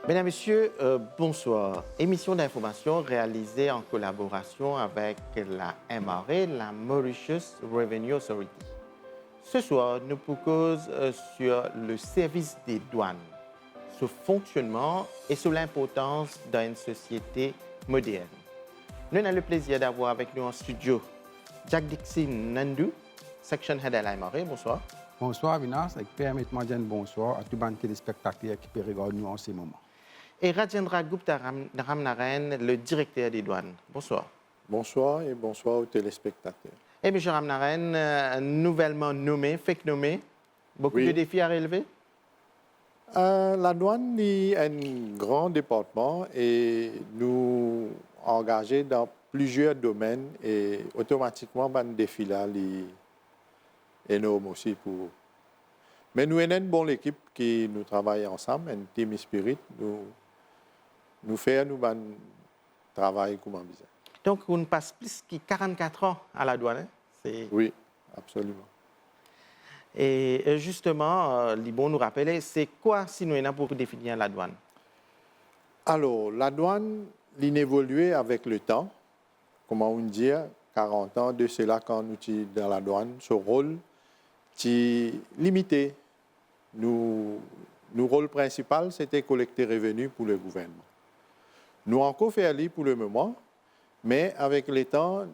Mesdames, Messieurs, bonsoir. Émission d'information réalisée en collaboration avec la MRA, la Mauritius Revenue Authority. Ce soir, nous cause sur le service des douanes, son fonctionnement et sur l'importance d'une société moderne. Nous avons le plaisir d'avoir avec nous en studio Jack Dixon Nandu, Section Head à la MRA. Bonsoir. Bonsoir, Vinas. Permettez-moi de dire bonsoir à tous les téléspectateurs qui peuvent regarder nous en ce moment. Et Rajendra Gupta Ramnarayan, le directeur des douanes. Bonsoir. Bonsoir et bonsoir aux téléspectateurs. Et M. Ramnarayan, nouvellement nommé, beaucoup de défis à relever? La douane est un grand département et nous engagés dans plusieurs domaines et automatiquement, le défi là est énorme aussi pour. Mais nous avons une bonne équipe qui nous travaille ensemble, un team spirit. Nous faisons un travail comme un bizarre. Donc, on passe plus que 44 ans à la douane. Oui, absolument. Et justement, Libon nous rappelait, c'est quoi si nous avons pour définir la douane? Alors, la douane, elle évolue avec le temps. Comment on dit, 40 ans de cela quand nous sommes dans la douane, ce rôle est limité. Notre rôle principal, c'était collecter revenus pour le gouvernement. Nous avons encore fait pour le moment, mais avec le temps,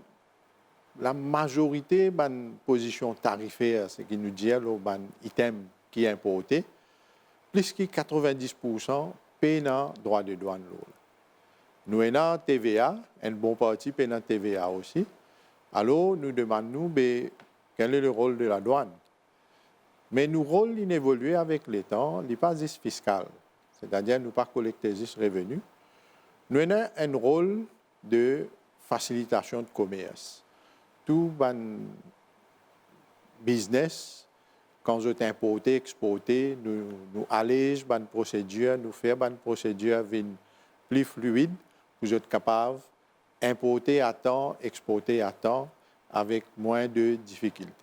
la majorité de la position tarifaire, ce qui nous dit, le item qui est importé, plus que 90% paient dans le droit de douane. Nous avons TVA, un bon parti paie dans TVA aussi. Alors, nous demandons quel est le rôle de la douane. Mais nos rôles évoluent avec le temps, il n'est pas juste fiscal, c'est-à-dire nous ne pas collecter juste revenus. Nous avons un rôle de facilitation de commerce. Tout business, quand je importé, exporté, nous allégeons les procédures, nous faisons les procédures plus fluides pour être capable d'importer à temps, exporter à temps avec moins de difficultés.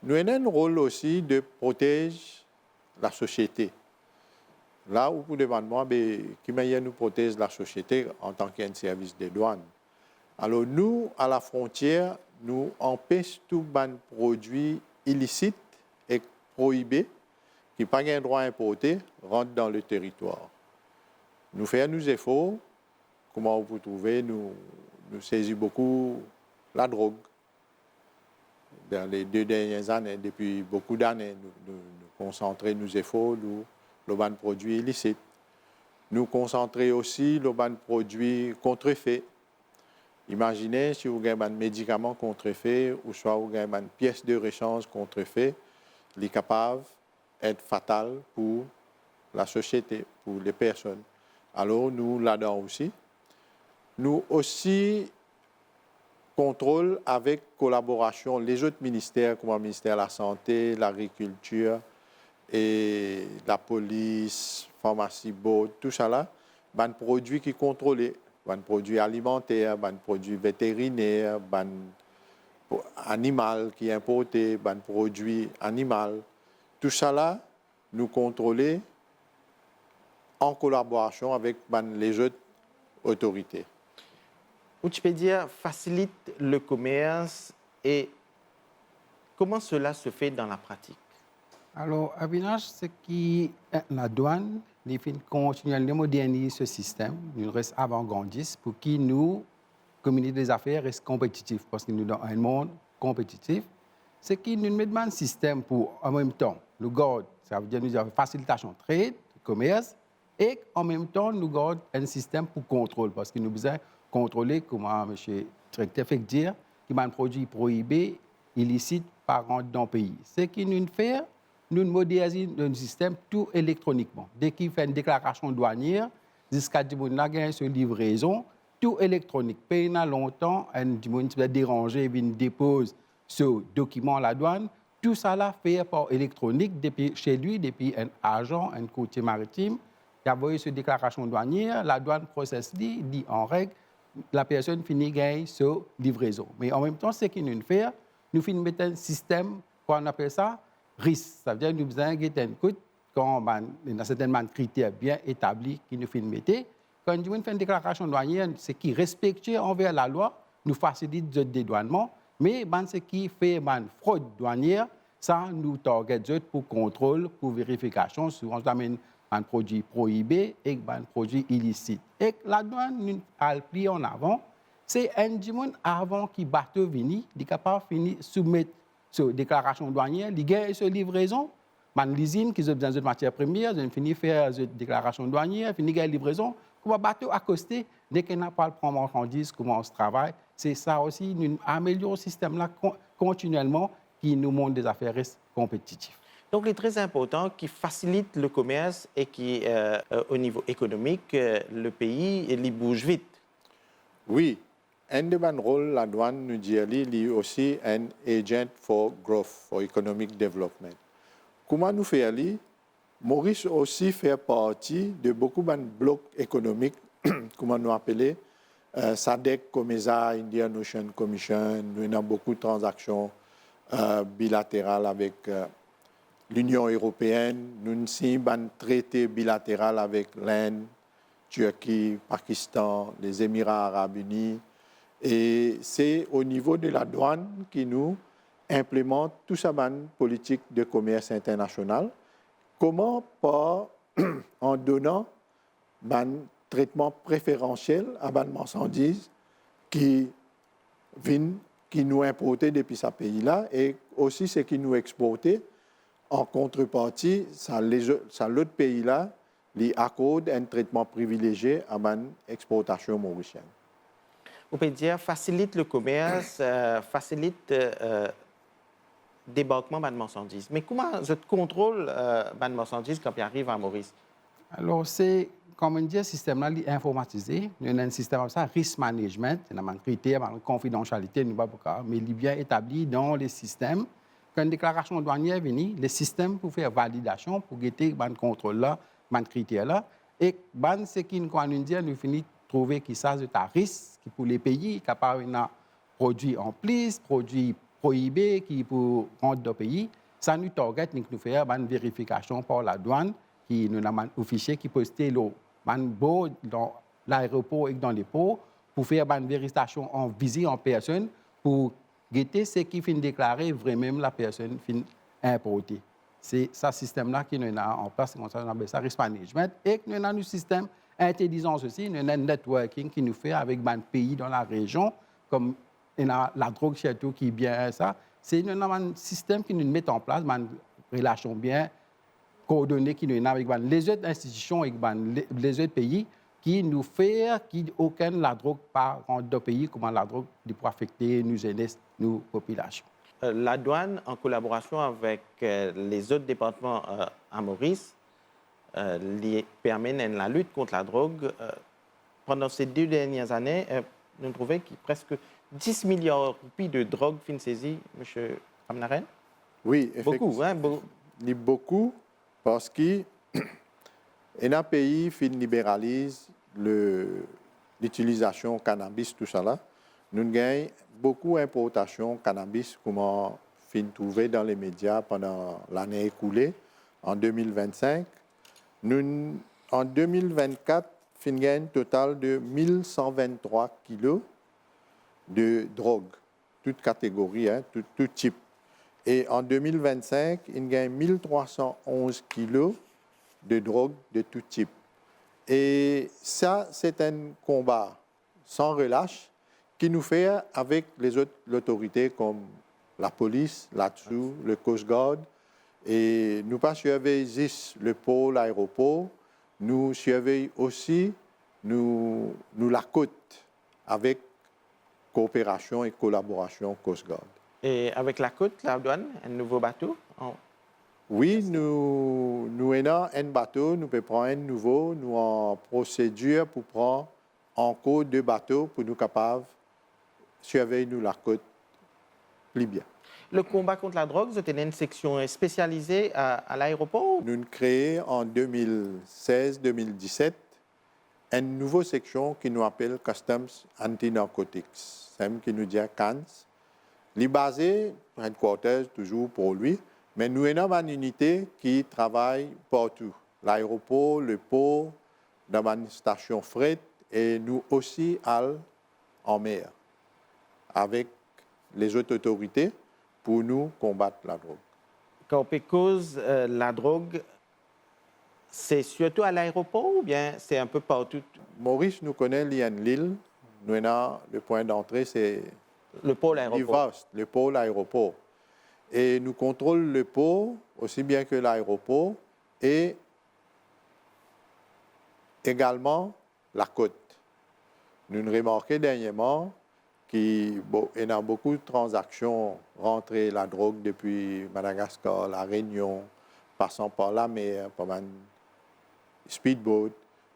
Nous avons un rôle aussi de protéger la société. Là où vous demandez qui manière nous protège la société en tant qu'un service de douane. Alors nous, à la frontière, nous empêchons tout produit illicite et prohibé qui n'ont pas un droit importé rentre dans le territoire. Nous faisons nos efforts. Comment vous trouvez, nous saisissons beaucoup la drogue. Dans les 2 dernières années, depuis beaucoup d'années, nous concentrons nos efforts sur les produits illicites. Nous concentrons aussi sur les produits contrefaits. Imaginez si vous avez un médicament contrefait ou soit vous avez une pièce de rechange contrefaite, il est capable d'être fatal pour la société, pour les personnes. Alors, nous, là-dedans aussi. Nous aussi contrôle avec collaboration les autres ministères, comme le ministère de la Santé, l'Agriculture et la police, pharmacie, tout ça là, des produits qui sont contrôlés, des produits alimentaires, des produits vétérinaires, des animaux qui sont importés, des produits animaux. Tout ça là, nous contrôlons en collaboration avec les autres autorités. Wikipédia facilite le commerce et comment cela se fait dans la pratique? Alors, Avinash, c'est que la douane, il faut continuer à moderniser ce système, nous reste avant-gardiste pour que nous, communauté des affaires, reste compétitif parce que nous dans un monde compétitif. C'est que nous mettons un système pour, en même temps, nous gardons, ça veut dire nous avons facilitation de trade, commerce, et en même temps, nous gardons un système pour contrôle parce que nous besoin contrôler, comment M. le directeur fait dire, qu'il y a un produit prohibé, illicite, par rentrer dans le pays. Ce qui nous fait, nous modernisons notre système tout électroniquement. Dès qu'il fait une déclaration douanière, jusqu'à ce qu'il y ait une livraison, tout électronique. Pendant longtemps, un monde se déranger, il dépose ce document à la douane. Tout ça là fait par électronique depuis chez lui, depuis un agent, un courtier maritime. Il a envoyé cette déclaration douanière, la douane processe dit en règle, la personne finit gagner cette livraison. Mais en même temps, ce qu'il nous fait, nous finissons mettre un système, qu'on appelle ça, risque. Ça veut dire que nous avons un coup quand il y a certains critères bien établis qui nous mettent. Quand nous faisons une déclaration douanière, c'est qui respecte envers la loi, nous facilite le dédouanement, mais ce qui fait fraude douanière, ça nous target pour contrôle, pour vérification, souvent un produit prohibé et un produit illicite. Et la douane a pris en avant, c'est un jour avant que le bateau vienne, il est capable de soumettre cette déclaration douanière, il y a une livraison, l'usine qui a besoin de matières premières, ils finissent faire cette déclaration douanière, ils finissent la livraison, comment le bateau accosté, dès qu'on n'a pas le prendre marchandises, comment on se travaille, c'est ça aussi, nous améliorons le système là continuellement qui nous montre des affaires compétitives. Donc, il est très important qui facilite le commerce et qui, au niveau économique, le pays il bouge vite. Oui, un de mes rôles, la douane nous dit, il est aussi un agent for growth, for economic development. Comment nous faisons? Maurice aussi fait partie de beaucoup de blocs économiques, comment nous appelons, SADC, COMESA, Indian Ocean Commission. Nous avons beaucoup de transactions bilatérales avec l'Union européenne. Nous avons un traité bilatéral avec l'Inde, Turquie, Pakistan, les Émirats arabes unis. Et c'est au niveau de la douane qui nous implémente tout ça, une politique de commerce international. Comment pas en donnant un traitement préférentiel à des marchandises qui viennent, qui nous importent depuis ce pays-là et aussi ce qui nous exportent en contrepartie, ça l'autre pays-là lui accorde un traitement privilégié à l'exportation mauricienne. On peut dire facilite le commerce, facilite le débarquement de marchandises. Mais comment je contrôle de marchandises quand il arrive à Maurice? Alors, c'est, comme on dit, le système-là est informatisé. Il y a un système comme ça, risk management, il y a un critère, une confidentialité, mais il est bien établi dans les systèmes. Quand une déclaration douanière vient, les systèmes pour faire validation, pour guetter le contrôle-là, le critère-là. Et ce qui nous dit, nous finissons trouver que ça c'est un risque pour les pays capables de produits en plus, produits prohibés qui pour rentrer dans le pays. Ça nous target, nous faisons une vérification par la douane qui nous a un officier qui posté dans l'aéroport et dans les ports pour faire une vérification en visite en personne pour guetter ce qui finit déclarer vraiment la personne finit importée. C'est ce système-là qui nous a en place, on appelle ça risk management, et nous avons un système intelligence aussi, nous avons un networking qui nous fait avec des pays dans la région, comme la drogue surtout qui est bien ça. C'est un système qui nous met en place, une relation bien coordonnée qui nous a avec les autres institutions et les autres pays qui nous fait qu'aucun la drogue par dans le pays, comment la drogue peut affecter nos jeunesses, nos populations. La douane, en collaboration avec les autres départements à Maurice, permet la lutte contre la drogue. Pendant ces 2 dernières années, nous trouvons qu'il y a presque 10 milliards de roupies de drogue fin saisie, M. Amnaren. Oui, effectivement. Beaucoup, hein? Beaucoup, parce que un pays qui libéralise l'utilisation cannabis, tout ça là. Nous gagnons beaucoup d'importations cannabis, comme on a trouvé dans les médias pendant l'année écoulée, en 2025. Nous, en 2024, nous gagnons un total de 1123 kilos de drogue, toute catégorie, hein, tout type. Et en 2025, il gagne 1311 kilos de drogue de tout type. Et ça, c'est un combat sans relâche qui nous fait avec les autres autorités comme la police, là-dessous, le Coast Guard. Et nous pas surveillons le pôle aéroport, nous surveillons aussi la côte avec coopération et collaboration Coast Guard. Et avec la côte, la douane, un nouveau bateau? Oui, nous avons un bateau, nous pouvons prendre un nouveau, nous en procédure pour prendre encore 2 bateaux pour nous capables surveiller nous la côte plus bien. Le combat contre la drogue, vous avez une section spécialisée à l'aéroport? Nous avons créé en 2016-2017 une nouvelle section qui nous appelle Customs Anti-Narcotics, c'est qui nous dit CANS. Il est basé, headquarters toujours pour lui, Mais nous avons une unité qui travaille partout. L'aéroport, le port, dans une station fret et nous aussi allons en mer avec les autres autorités pour nous combattre la drogue. Parce la drogue, c'est surtout à l'aéroport ou bien c'est un peu partout? Maurice nous connaît l'île. Nous avons le point d'entrée, c'est Le pôle aéroport. le pôle aéroport. Et nous contrôlons le port aussi bien que l'aéroport et également la côte. Nous avons remarqué dernièrement qu'il y a beaucoup de transactions rentrées la drogue depuis Madagascar, la Réunion, passant par la mer, par un speedboat.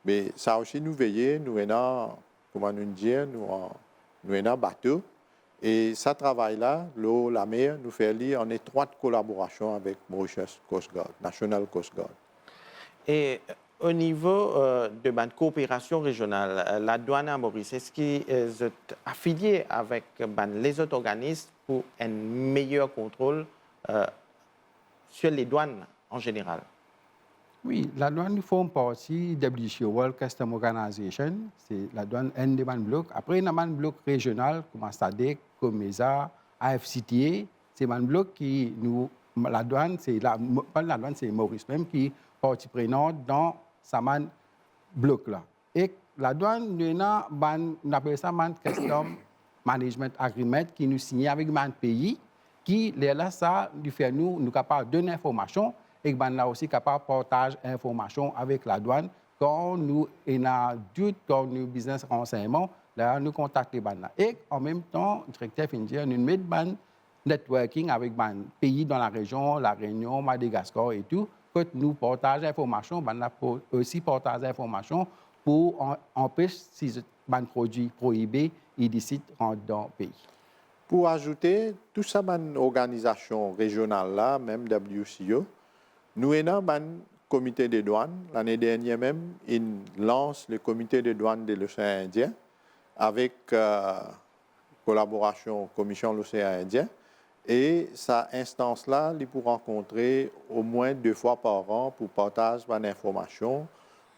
Mais ça aussi nous veiller, nous avons, comment nous dire, nous avons un bateau. Et ça travail-là, l'eau, la mer, nous fait lire en étroite collaboration avec Mauritius Coast Guard, National Coast Guard. Et au niveau de la coopération régionale, la douane à Maurice, est-ce qu'ils sont affiliés avec les autres organismes pour un meilleur contrôle sur les douanes en général? Oui, la douane forme partie de WTO, World Customs Organization. C'est la douane un des blocs. Après, il y a un bloc régional comme SADC, COMESA, AFCTA. C'est un bloc qui nous. La douane, c'est pas la douane, c'est Maurice même qui est partie prenante dans ce bloc-là. Et la douane, nous appelons ça un Custom Management Agreement qui nous signe avec un pays qui, là, ça, nous fait nous capables de donner information. Et ben là aussi capable de partager information avec la douane. Quand nous avons doute, quand nous business renseignement, là, nous contactons les banques. Et en même temps, le directeur Findia, nous mettons un networking avec les pays dans la région, la Réunion, Madagascar et tout, que nous partageons l'information, nous aussi partager l'information pour empêcher ces produits prohibés illicites rentrent dans le pays. Pour ajouter, toute cette organisation régionale-là, même WCO, nous avons un comité de douane. L'année dernière même, il lance le comité de douane de l'océan Indien avec collaboration Commission de l'océan Indien. Et cette instance-là, il peut rencontrer au moins 2 fois par an pour partager l'information,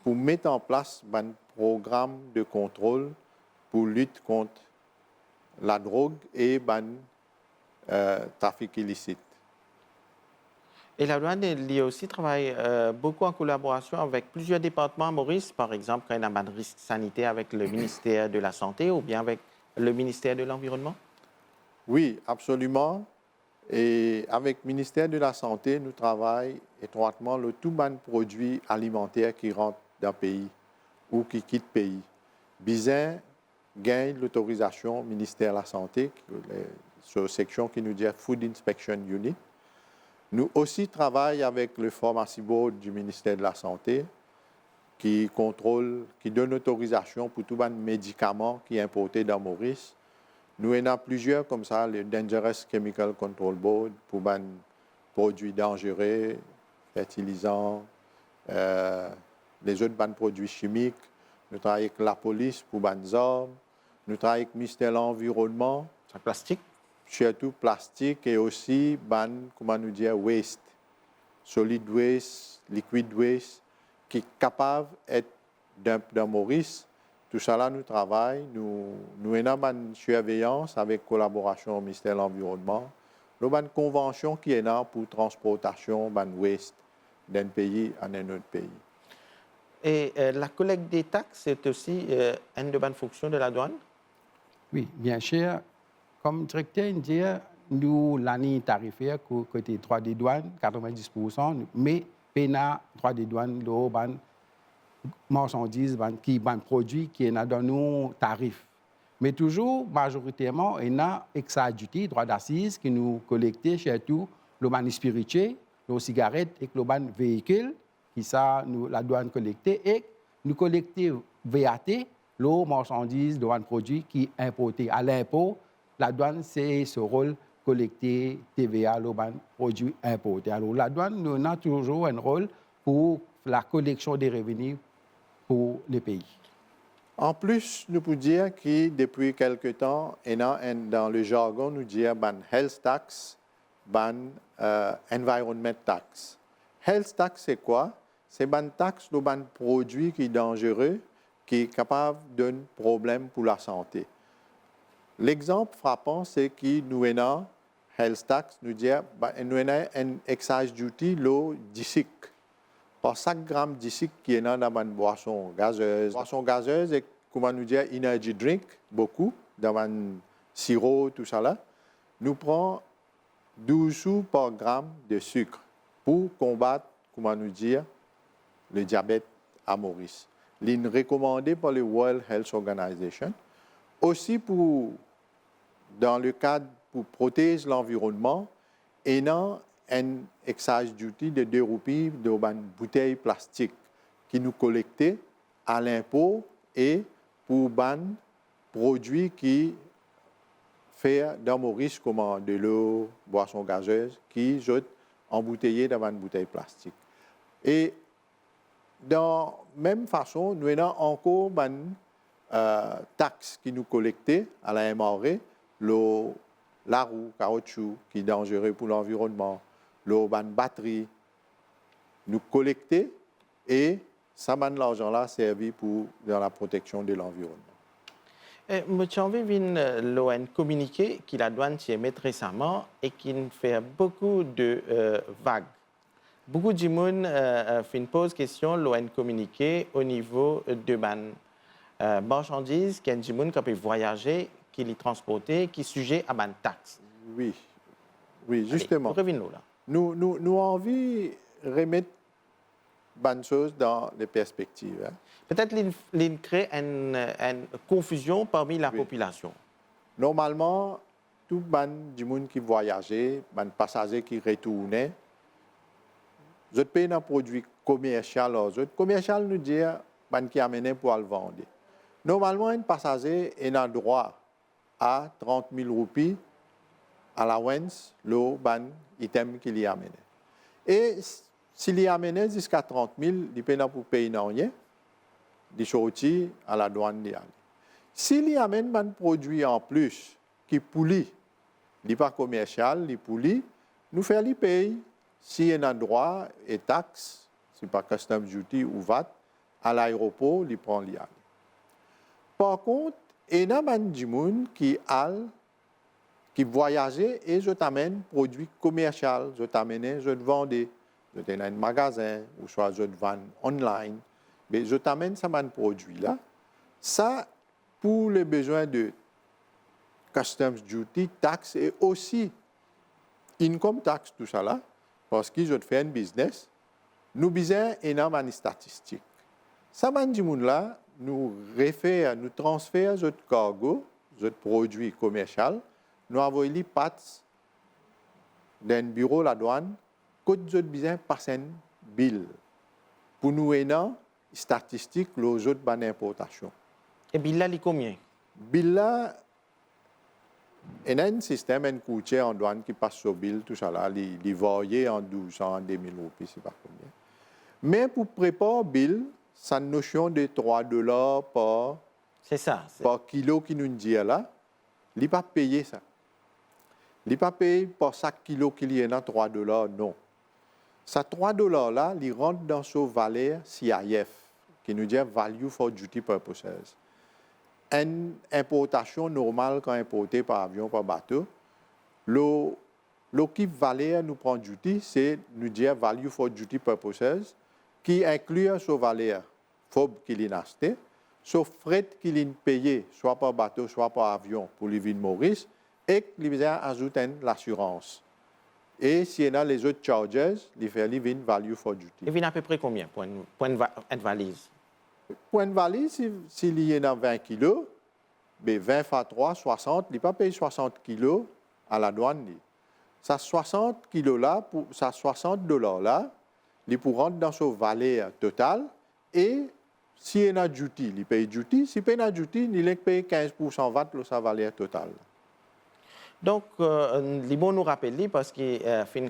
pour mettre en place un programme de contrôle pour lutter contre la drogue et le trafic illicite. Et la douane, elle aussi travaille beaucoup en collaboration avec plusieurs départements à Maurice, par exemple, quand il y a un risque sanitaire avec le ministère de la Santé ou bien avec le ministère de l'Environnement? Oui, absolument. Et avec le ministère de la Santé, nous travaillons étroitement le tout ban produits alimentaires qui rentrent dans le pays ou qui quittent le pays. Bizin gagne l'autorisation ministère de la Santé, sur la section qui nous dit Food Inspection Unit. Nous aussi travaillons avec le Pharmacy Board du ministère de la Santé qui contrôle, qui donne autorisation pour tout les médicaments qui sont importés dans Maurice. Nous en avons plusieurs comme ça, le Dangerous Chemical Control Board pour les produits dangereux, fertilisants, les autres produits chimiques. Nous travaillons avec la police pour les armes. Nous travaillons avec le ministère de l'Environnement. C'est plastique? Surtout plastique et aussi comment nous dire, waste, solid waste, liquid waste, qui est capable d'être dans Maurice. Tout ça là, nous travaillons, nous avons une surveillance avec collaboration au ministère de l'Environnement. Nous avons une convention qui est là pour transportation de waste d'un pays à un autre pays. Et la collecte des taxes, c'est aussi une de bonnes fonctions de la douane? Oui, bien sûr. Comme directeur dit, nous, l'année tarifaire, côté droit des douanes, 90%, mais PENA, droit des douanes, les marchandises, qui produits qui sont dans nos tarifs. Mais toujours, majoritairement, il y a extra-duty, droit d'assises, qui nous collectent surtout les spiritueux, les cigarettes et les véhicules, qui ça, nous, la douane collecte, et nous collectons VAT, les marchandises, les produits qui sont importés à l'impôt. La douane, c'est ce rôle collecter TVA, les produits importés. Alors, la douane, nous a toujours un rôle pour la collection des revenus pour les pays. En plus, nous pouvons dire que depuis quelque temps, dans le jargon, nous disons health tax ban environment tax. Health tax, c'est quoi? C'est ban taxe de ban produit qui est dangereux, qui est capable d'un problème pour la santé. L'exemple frappant, c'est que nous avons health tax, nous disons, nous avons un excise duty, l'eau d'ici. Par chaque gramme d'ici qui est dans une boisson gazeuse. Boisson gazeuse, et comment nous dire, energy drink, beaucoup, dans un sirop, tout ça là, nous prenons 12 sous par gramme de sucre pour combattre, comment nous dire, le diabète à Maurice. L'une recommandée par le World Health Organization. Aussi dans le cadre pour protéger l'environnement, et non un excise duty de 2 roupies de bouteilles plastiques qui nous collectaient à l'impôt et pour ban produits qui font dans Maurice comme de l'eau, boisson gazeuse, qui sont embouteillés dans une bouteille plastique. Et dans la même façon, nous avons encore une taxe qui nous collectait à la MRE, la roue, caoutchouc, qui est dangereux pour l'environnement, l'eau, batterie, nous collecter et ça, l'argent-là, servi pour dans la protection de l'environnement. Monsieur envie l'ON communiqué qui la douane s'y émet récemment et qui fait beaucoup de vagues. Beaucoup de gens posent question l'ON communiqué au niveau de marchandises qui ont des gens qui peuvent voyager, qui les transporter, qui sont sujets à ban taxe. Oui, justement. Allez, là. Nous avons envie de remettre bonnes choses dans les perspectives. Hein. Peut-être qu'il crée une confusion parmi la population. Normalement, tout le monde qui voyageait, les passagers qui retournaient, je paye un produit commercial. Commercial nous dit qui amène pour le vendre. Normalement, un passager a droit à 30 000 roupies à l'avance, le item qu'il y amène. Et s'il y amène jusqu'à 30 000, il paye pour payer rien, il sortit à la douane. S'il y amène un produit en plus qui pouli, il n'est pas commercial, il pouli, nous faisons les payer. S'il y a un droit et taxe, si pas customs duty ou VAT, à l'aéroport, il prend l'IA. Par contre, il y a des gens qui voyagent et je t'amène produits commerciaux, je t'amène, je te vends, je t'amène un magasin, ou soit je te vends online, mais je t'amène ce produit-là. Ça, pour les besoins de customs duty, taxe et aussi income tax, tout ça là, parce que je fais un business, nous besoin énormément de statistiques. Ça, là, nous réfère, nous transfère notre cargo, notre produit commercial, nous envoyons les pattes d'un bureau la douane, que nous besoin passer un bill pour nous énormément statistiques les autres ban importation. Et bill là, il combien? Bill là, il y a un système, un coûtier en douane qui passe sur bill, tout ça là, il varie en 1200, 2000 roupies, c'est pas combien. Mais pour préparer bill, c'est une notion de $3 par kilo qui nous dit là, il n'est pas payé ça. Il n'est pas payé par chaque kilo qu'il y a dans $3, non. Ces $3 là, il rentre dans ce valeur CIF, qui nous dit Value for Duty Purposes. Une importation normale quand importée par avion, par bateau, le qui valeur nous prend duty, c'est nous dire Value for Duty Purposes, qui inclut ce valeur FOB qu'il est acheté, ce fret qu'il est payé, soit par bateau, soit par avion pour les villes Maurice, et qu'il ajoute l'assurance. Et s'il y a les autres charges, il fait les Value for Duty. Et il à peu près combien pour une valise? Pour une valise, s'il y a 20 kg, 20 fois 3, 60, il ne pas payer 60 kg à la douane. Ça 60 kg là, ça $60 là, il pour rentrer dans ce valeur total et s'il y a duty, il paye duty. S'il paye duty, il paye 15% VAT de sa valeur totale. Donc, il faut nous rappeler, parce qu'il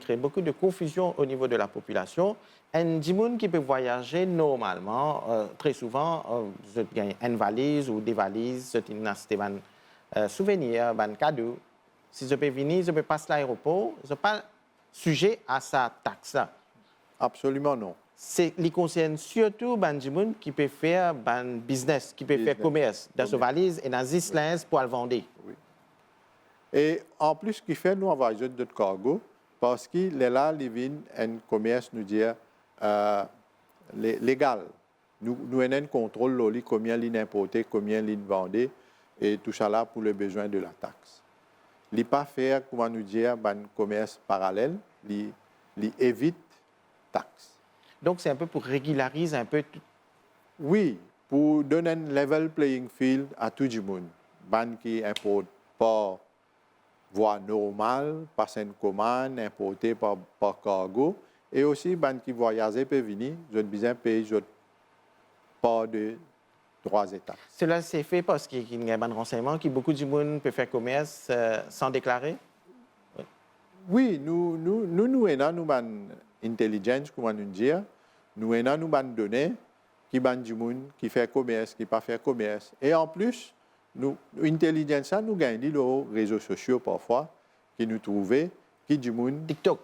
crée beaucoup de confusion au niveau de la population, un gens qui peut voyager normalement, très souvent, vous avez une valise ou des valises, vous avez un souvenir, un cadeau, Si je peux venir, je peux passer l'aéroport, je ne suis pas sujet à sa taxe. Absolument non. C'est les concerne surtout les gens qui peuvent faire un business, qui peuvent faire commerce dans ce valise et dans les islands pour le vendre. Oui. Et en plus, ce qui fait, nous envoyons d'autres cargo parce qu'il est là, il vient un commerce, nous dire, légal. Nous avons un contrôle de combien il importé, combien il vendé, et tout ça là pour le besoin de la taxe. Il n'est pas faire, comment nous dire, un commerce parallèle, il évite taxe. Donc, c'est un peu pour régulariser un peu tout. Oui, pour donner un level playing field à tout le monde. Ban qui importe par voie normale, par une commande, importé par cargo, et aussi ban qui voyage peut venir, je ne besoin payer pas de droits et taxes. Cela s'est fait parce qu'il y a un renseignement que beaucoup de monde peut faire commerce sans déclarer? Oui, nous avons une intelligence, comment nous dire, nous avons une donnée qui qui fait commerce, qui ne pas faire commerce. Et en plus, l'intelligence, nous gagnons les réseaux sociaux parfois, qui nous trouvent, qui du monde. TikTok?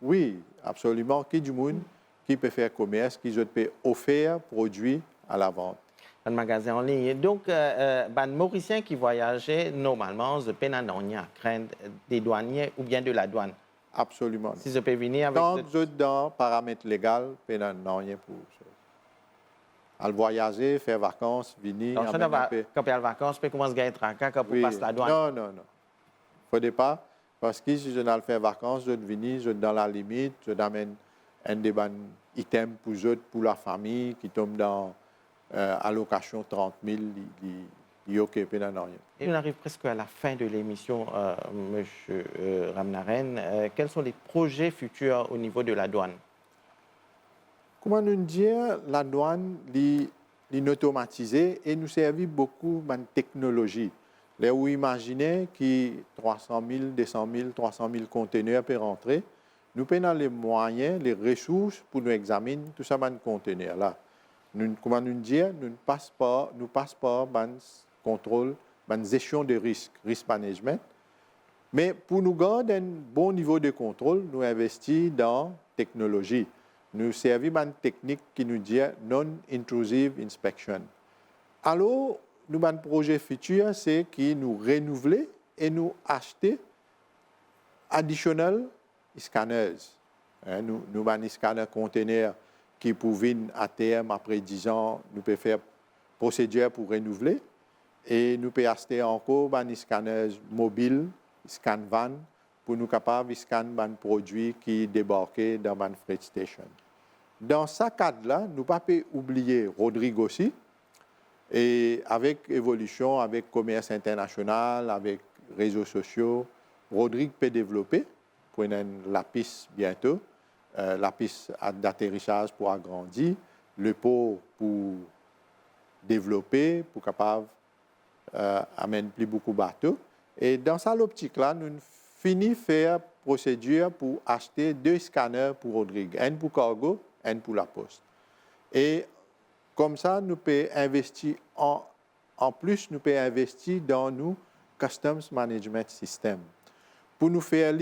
Oui, absolument, qui du monde qui peut faire commerce, qui peut offrir produits à la vente. Un magasin en ligne. Donc, les Mauriciens qui voyageaient normalement, je peine à craindre des douaniers ou bien de la douane. Absolument. Si je peux venir avec... Tant que dans paramètres légaux, peine à rien pour ça. À voyager, faire vacances, venir... Donc, quand il y a les vacances, je peux commencer à gagner tracas quand on passe la douane. Non. Il ne faudrait pas. Parce que si je n'ai faire vacances, je venir, je dans la limite, je amène un des items pour la famille qui tombe dans allocation 30 000, il occupe dans rien. Et on arrive presque à la fin de l'émission, M. Ramnaren. Quels sont les projets futurs au niveau de la douane? Comment nous dire, la douane est automatisée et nous servit beaucoup de technologie. Là où imaginez que 300 000, 200 000, 300 000 conteneurs peuvent rentrer, nous avons les moyens, les ressources pour nous examiner tout ça dans conteneurs là. Comment nous dire, nous ne passons pas le contrôle, la gestion de risque management. Mais pour nous garder un bon niveau de contrôle, nous investissons dans la technologie. Nous servons une technique qui nous dit non-intrusive inspection. Alors, nous avons un projet futur, c'est que nous renouveler et nous acheter additional scanners. Nous avons un scanner conteneur qui pouvait à terme, après 10 ans, nous pouvons faire procédure pour renouveler. Et nous pouvons acheter encore un scanner mobile, scan van, pour nous capables de scanner un produit qui débarquait dans une freight station. Dans ce cadre-là, nous ne pouvons pas oublier Rodrigue aussi. Et avec évolution, avec commerce international, avec réseaux sociaux, Rodrigue peut développer pour la piste bientôt, la piste d'atterrissage pour agrandir, le port pour développer, pour capable amener plus beaucoup de bateaux. Et dans cette optique-là, nous finissons de faire procédure pour acheter 2 scanners pour Rodrigue, un pour cargo, un pour la poste. Et comme ça, nous pouvons investir en plus, nous pouvons investir dans nos Customs Management System. Pour nous faire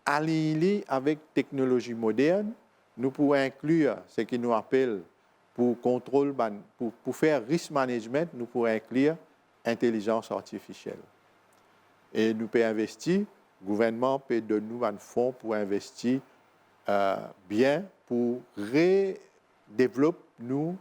aligner avec technologie moderne, nous pouvons inclure ce qui nous appelle pour contrôle, pour faire risk management, nous pouvons inclure intelligence artificielle. Et nous pouvons investir, le gouvernement peut donner nous un fonds pour investir bien, pour redévelopper nos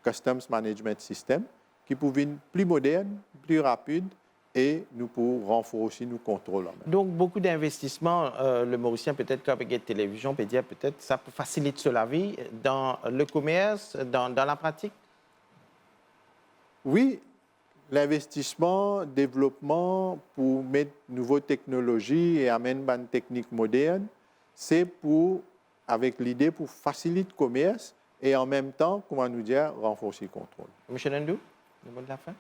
Customs Management System qui peuvent être plus modernes, plus rapides et nous pour renforcer nos contrôles. Donc, beaucoup d'investissements, le Mauricien, peut-être qu'avec la télévision, peut dire peut-être ça peut faciliter la vie dans le commerce, dans la pratique? Oui, l'investissement, développement pour mettre de nouvelles technologies et amener une technique moderne, c'est pour, avec l'idée pour faciliter le commerce et en même temps, comment nous dire, renforcer le contrôle. M. Nandou, le mot de la fin?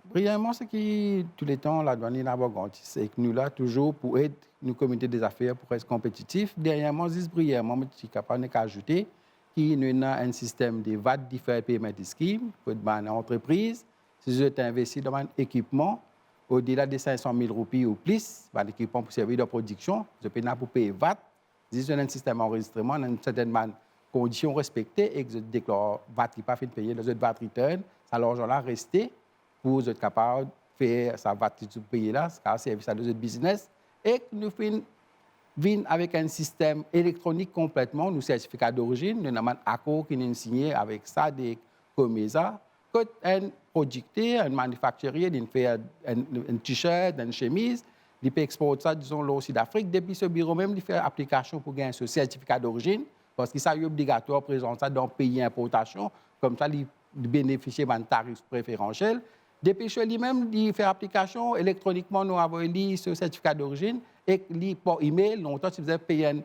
Brièvement, c'est que tous les temps, la douane est abondante. C'est que nous là, toujours pour aider nos communautés des affaires pour être compétitifs. Dernièrement, juste brièvement, je suis capable d'ajouter qu'il y a un système de VAT différé paiement de scheme pour une entreprise. Si je t'investis dans un équipement, au-delà de 500 000 roupies ou plus, par l'équipement pour servir de production, je peux pour payer VAT. Si un système d'enregistrement, dans une certaine conditions respectées et que je déclare VAT qui pas fait payer, le VAT return, ça l'argent-là resté pour être capable de faire sa VAT qui payer là, car service à notre business, et que nous venons avec un système électronique complètement, nos certificats d'origine, nous avons un accord qui est signé avec ça des Comesa, que un producteur, un manufacturier, il fait un t-shirt, une chemise, il peut exporter ça, disons, là aussi d'Afrique. Depuis ce bureau même, il fait application pour gagner ce certificat d'origine, parce que ça est obligatoire de présenter ça dans le pays d'importation, comme ça, il bénéficie d'un tarif préférentiel. Depuis ce lui-même, il fait application électroniquement, nous avons ce certificat d'origine, et par email, longtemps, il faisait payer un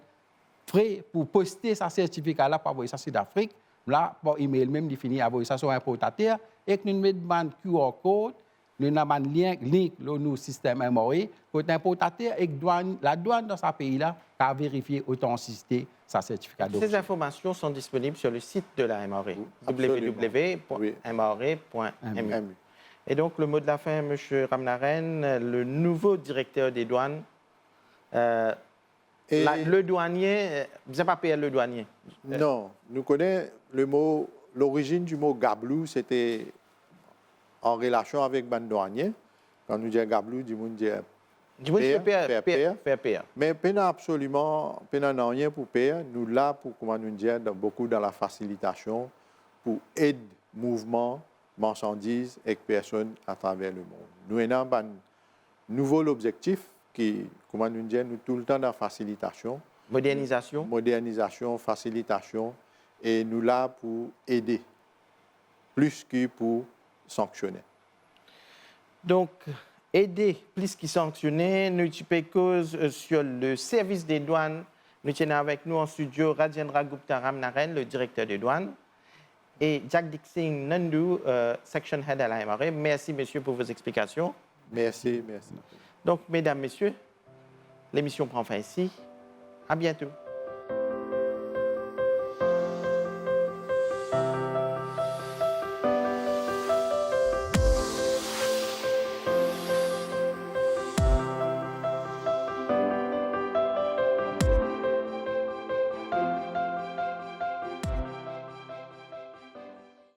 frais pour poster ce certificat-là pour envoyer ça d'Afrique. Là, par email même, il finit à envoyer ça sur un importateur, et que nous mettons un QR code, nous avons un link dans nos systèmes MOE, pour l'importateur et la douane dans ce pays-là, à vérifier l'authenticité de sa certificat d'origine. Ces informations sont disponibles sur le site de la MRE, www.mre.mu. Et donc, le mot de la fin, M. Ramnaren, le nouveau directeur des douanes, le douanier, vous n'avez pas payé le douanier? Non, nous connaissons l'origine du mot gablou, c'était en relation avec le douanier. Quand nous disons gablou, du monde dit faire. Mais pas absolument, pas rien pour payer. Nous là pour, comment nous dire, beaucoup dans la facilitation pour aider mouvement, marchandises et personnes à travers le monde. Nous avons un nouveau objectif qui, comment nous dire, nous tout le temps dans la facilitation. Modernisation, facilitation. Et nous là pour aider, plus que pour sanctionner. Donc, aider plus que sanctionner, nous avons cause sur le service des douanes. Nous tenons avec nous en studio Rajendra Gupta Ramnaren, le directeur des douanes, et Jack Dixing Nandu, section head à la MRE. Merci, messieurs, pour vos explications. Merci. Donc, mesdames, messieurs, l'émission prend fin ici. À bientôt.